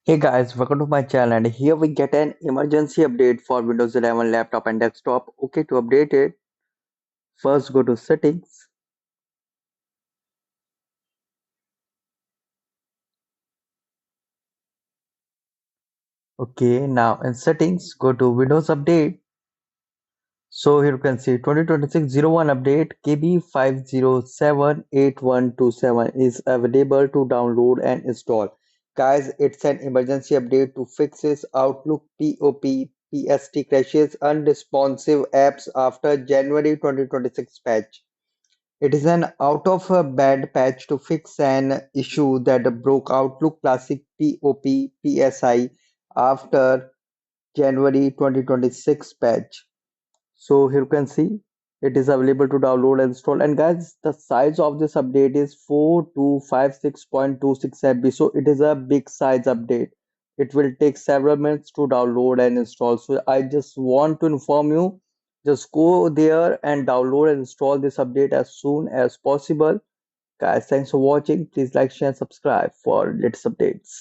Hey guys, welcome to my channel and here we get an emergency update for Windows 11 laptop and desktop. Okay, to update it, first go to settings. Okay, now in settings, go to Windows Update. So here you can see 2026-01 update KB5078127 is available to download and install. Guys, it's an emergency update to fixes Outlook POP PST crashes unresponsive apps after January 2026 patch. It is an out-of-band patch to fix an issue that broke Outlook Classic POP PSI after January 2026 patch. So here you can see it is available to download and install. And guys, the size of this update is 4256.26 MB. So it is a big size update. It will take several minutes to download and install. So I just want to inform you, just go there and download and install this update as soon as possible. Guys, thanks for watching. Please like, share, and subscribe for latest updates.